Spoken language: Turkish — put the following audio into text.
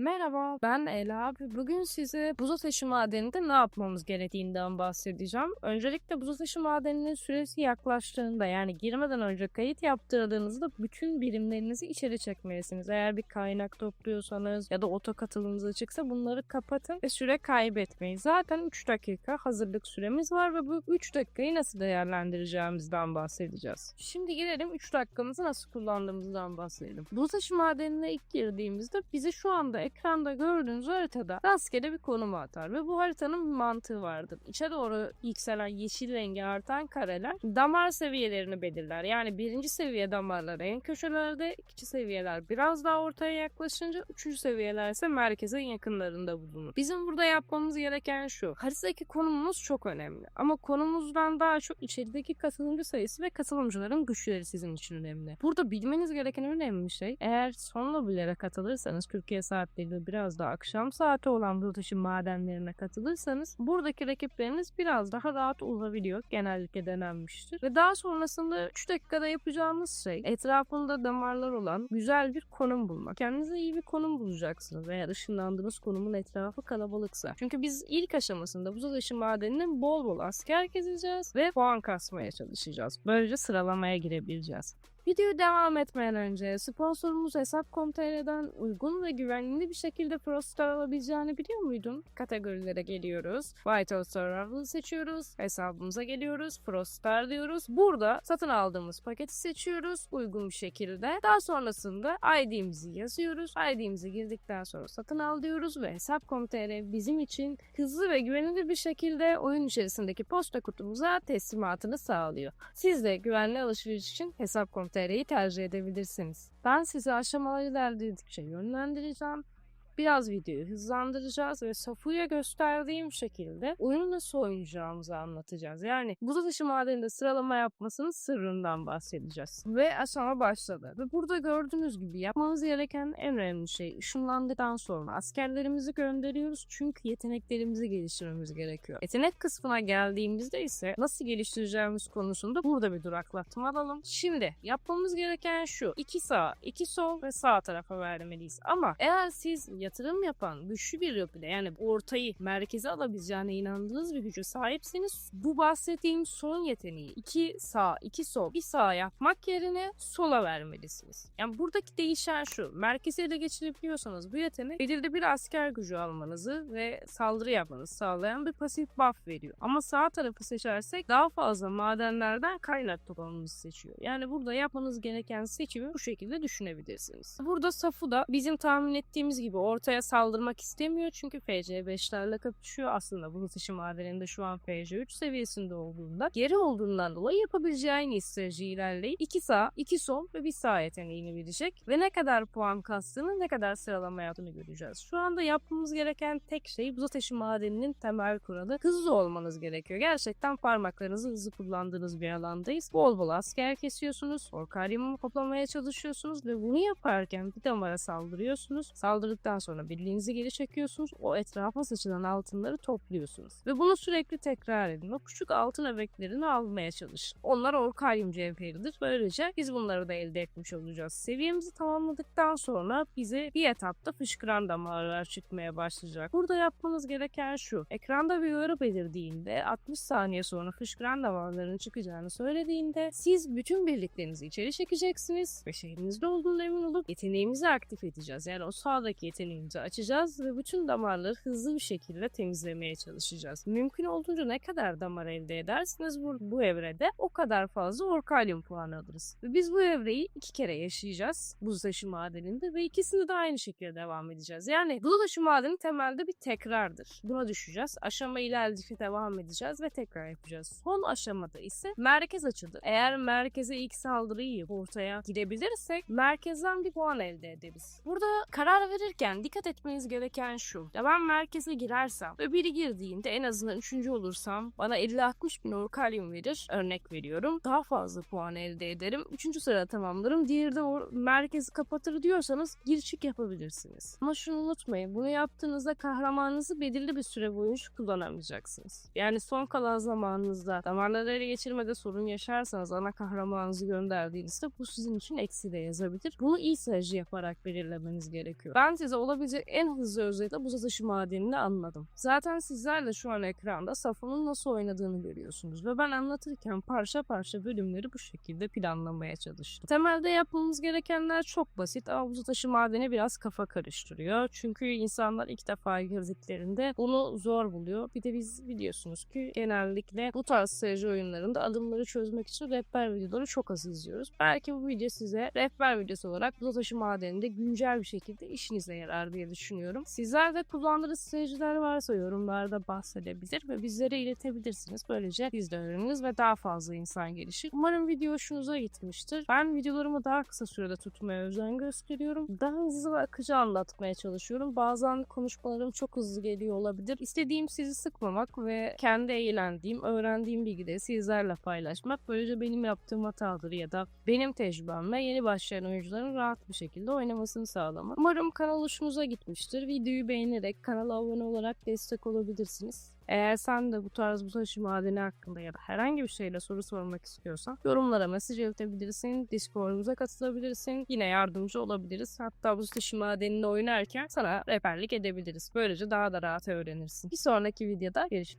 Merhaba, ben Ela. Bugün size buz ateşi madeninde ne yapmamız gerektiğinden bahsedeceğim. Öncelikle buz ateşi madeninin süresi yaklaştığında, yani girmeden önce kayıt yaptırdığınızda bütün birimlerinizi içeri çekmelisiniz. Eğer bir kaynak topluyorsanız ya da oto katılımınız açıksa bunları kapatın ve süre kaybetmeyin. Zaten 3 dakika hazırlık süremiz var ve bu 3 dakikayı nasıl değerlendireceğimizden bahsedeceğiz. Şimdi gelelim 3 dakikamızı nasıl kullandığımızdan bahsedelim. Buz ateşi madenine ilk girdiğimizde bizi şu anda ekranda gördüğünüz haritada rastgele bir konuma atar ve bu haritanın bir mantığı vardır. İçe doğru yükselen yeşil rengi artan kareler damar seviyelerini belirler. Yani birinci seviye damarlar en köşelerde, ikinci seviyeler biraz daha ortaya yaklaşınca, üçüncü seviyeler ise merkezin yakınlarında bulunur. Bizim burada yapmamız gereken şu: haritadaki konumumuz çok önemli ama konumuzdan daha çok içerideki katılımcı sayısı ve katılımcıların güçleri sizin için önemli. Burada bilmeniz gereken önemli bir şey, eğer son lobilere katılırsanız, Türkiye saatleriyle biraz daha akşam saati olan bu taşı madenlerine katılırsanız buradaki rakipleriniz biraz daha rahat olabiliyor. Genellikle denenmiştir. Ve daha sonrasında 3 dakikada yapacağınız şey etrafında damarlar olan güzel bir konum bulmak. Kendinize iyi bir konum bulacaksınız eğer ışınlandığınız konumun etrafı kalabalıksa. Çünkü biz ilk aşamasında buz ateşi madeninin bol bol asker gezeceğiz ve puan kasmaya çalışacağız. Böylece sıralamaya girebileceğiz. Videoyu devam etmeden önce sponsorumuz Hesap.com.tr'den uygun ve güvenli bir şekilde Frostar alabileceğini biliyor muydun? Kategorilere geliyoruz. Vital Survival seçiyoruz. Hesabımıza geliyoruz. Frostar diyoruz. Burada satın aldığımız paketi seçiyoruz uygun bir şekilde. Daha sonrasında ID'mizi yazıyoruz. ID'mizi girdikten sonra satın al diyoruz ve Hesap.com.tr bizim için hızlı ve güvenilir bir şekilde oyun içerisindeki posta kutumuza teslimatını sağlıyor. Siz de güvenli alışveriş için Hesap.com.tr'yi tercih edebilirsiniz. Ben sizi aşamalar ilerledikçe yönlendireceğim. Biraz videoyu hızlandıracağız ve Safu'ya gösterdiğim şekilde oyunu nasıl oynayacağımızı anlatacağız. Yani buz ateşi madeninde sıralama yapmasının sırrından bahsedeceğiz. Ve aşama başladı. Ve burada gördüğünüz gibi yapmamız gereken en önemli şey, ışınlandıktan sonra askerlerimizi gönderiyoruz çünkü yeteneklerimizi geliştirmemiz gerekiyor. Yetenek kısmına geldiğimizde ise nasıl geliştireceğimiz konusunda burada bir duraklatma alalım. Şimdi yapmamız gereken şu: 2 sağ, 2 sol ve sağ tarafa vermeliyiz. Ama eğer siz yatırım yapan güçlü bir yapıda, yani ortayı merkeze alabileceğine inandığınız bir güce sahipseniz, bu bahsettiğim son yeteneği 2 sağ 2 sol 1 sağ yapmak yerine sola vermelisiniz. Yani buradaki değişen şu: merkeze ele geçirebiliyorsanız bu yetenek belirli bir asker gücü almanızı ve saldırı yapmanızı sağlayan bir pasif buff veriyor. Ama sağ tarafı seçersek daha fazla madenlerden kaynak toplamamızı seçiyor. Yani burada yapmanız gereken seçimi bu şekilde düşünebilirsiniz. Burada Safu da bizim tahmin ettiğimiz gibi ortaya saldırmak istemiyor çünkü FC5'lerle kapışıyor. Aslında bu ateşi madeninde şu an FC3 seviyesinde olduğunda, geri olduğundan dolayı yapabileceği en iyi strateji ilerleyip 2 sağ, 2 sol ve 1 sağ yeteneğini verecek ve ne kadar puan kastığını, ne kadar sıralama yaptığını göreceğiz. Şu anda yapmamız gereken tek şey, buz ateşi madeninin temel kuralı: hızlı olmanız gerekiyor. Gerçekten parmaklarınızı hızlı kullandığınız bir alandayız. Bol bol asker kesiyorsunuz, orkaryumu toplamaya çalışıyorsunuz ve bunu yaparken bir damara saldırıyorsunuz. Saldırdıktan sonra birliğinizi geri çekiyorsunuz. O etrafa saçılan altınları topluyorsunuz. Ve bunu sürekli tekrar edin. O küçük altın öbeklerini almaya çalışın. Onlar orkaryum cevheridir. Böylece biz bunları da elde etmiş olacağız. Seviyemizi tamamladıktan sonra bize bir etapta fışkıran damarlar çıkmaya başlayacak. Burada yapmanız gereken şu: ekranda bir uyarı belirdiğinde, 60 saniye sonra fışkıran damarların çıkacağını söylediğinde siz bütün birliklerinizi içeri çekeceksiniz ve şehrinizde olduğuna emin olup yeteneğimizi aktif edeceğiz. Yani o sağdaki yeteneğimizi açacağız ve bütün damarları hızlı bir şekilde temizlemeye çalışacağız. Mümkün olduğunca ne kadar damar elde edersiniz bu evrede, o kadar fazla orkalyum puanı alırız. Ve biz bu evreyi 2 kere yaşayacağız buz taşı madeninde ve ikisini de aynı şekilde devam edeceğiz. Yani buz taşı madeni temelde bir tekrardır. Buna düşeceğiz. Aşama ilerledikçe devam edeceğiz ve tekrar yapacağız. Son aşamada ise merkez açılır. Eğer merkeze ilk saldırıyı ortaya girebilirsek merkezden bir puan elde ederiz. Burada karar verirken dikkat etmeniz gereken şu: ya ben merkeze girersem ve biri girdiğinde en azından 3. olursam bana 50-60 bin orkalyum verir. Örnek veriyorum. Daha fazla puan elde ederim. 3. sıra tamamlarım. Diğeri de merkezi kapatır diyorsanız gir çık yapabilirsiniz. Ama şunu unutmayın: bunu yaptığınızda kahramanınızı belirli bir süre boyunca kullanamayacaksınız. Yani son kalan zamanınızda damarları ele geçirmede sorun yaşarsanız ana kahramanınızı gönderdiğinizde bu sizin için eksi de yazabilir. Bunu iyi strateji yaparak belirlemeniz gerekiyor. Ben size olabilecek en hızlı özetle buz ateşi madenini anladım. Zaten sizler de şu an ekranda Safon'un nasıl oynadığını görüyorsunuz ve ben anlatırken parça parça bölümleri bu şekilde planlamaya çalıştım. Temelde yapmamız gerekenler çok basit ama buz ateşi madeni biraz kafa karıştırıyor. Çünkü insanlar ilk defa girdiklerinde bunu zor buluyor. Bir de biz biliyorsunuz ki genellikle bu tarz strateji oyunlarında adımları çözmek için rehber videoları çok az izliyoruz. Belki bu video size rehber videosu olarak buz ateşi madeninde güncel bir şekilde işinize yarar diye düşünüyorum. Sizler de kullandığınız stratejiler varsa yorumlarda bahsedebilir ve bizlere iletebilirsiniz. Böylece biz de öğreniriz ve daha fazla insan gelişir. Umarım video hoşunuza gitmiştir. Ben videolarımı daha kısa sürede tutmaya özen gösteriyorum. Daha hızlı ve akıcı anlatmaya çalışıyorum. Bazen konuşmalarım çok hızlı geliyor olabilir. İstediğim sizi sıkmamak ve kendi eğlendiğim, öğrendiğim bilgileri sizlerle paylaşmak. Böylece benim yaptığım hataları ya da benim tecrübemle yeni başlayan oyuncuların rahat bir şekilde oynamasını sağlamak. Umarım kanal hoşunuza gitmiştir. Videoyu beğenerek kanala abone olarak destek olabilirsiniz. Eğer sen de bu tarz buz ateşi madeni hakkında ya da herhangi bir şeyle soru sormak istiyorsan yorumlara mesaj iletebilirsin, Discord'umuza katılabilirsin, yine yardımcı olabiliriz. Hatta buz ateşi madenini oynarken sana rehberlik edebiliriz. Böylece daha da rahat öğrenirsin. Bir sonraki videoda görüşmek üzere.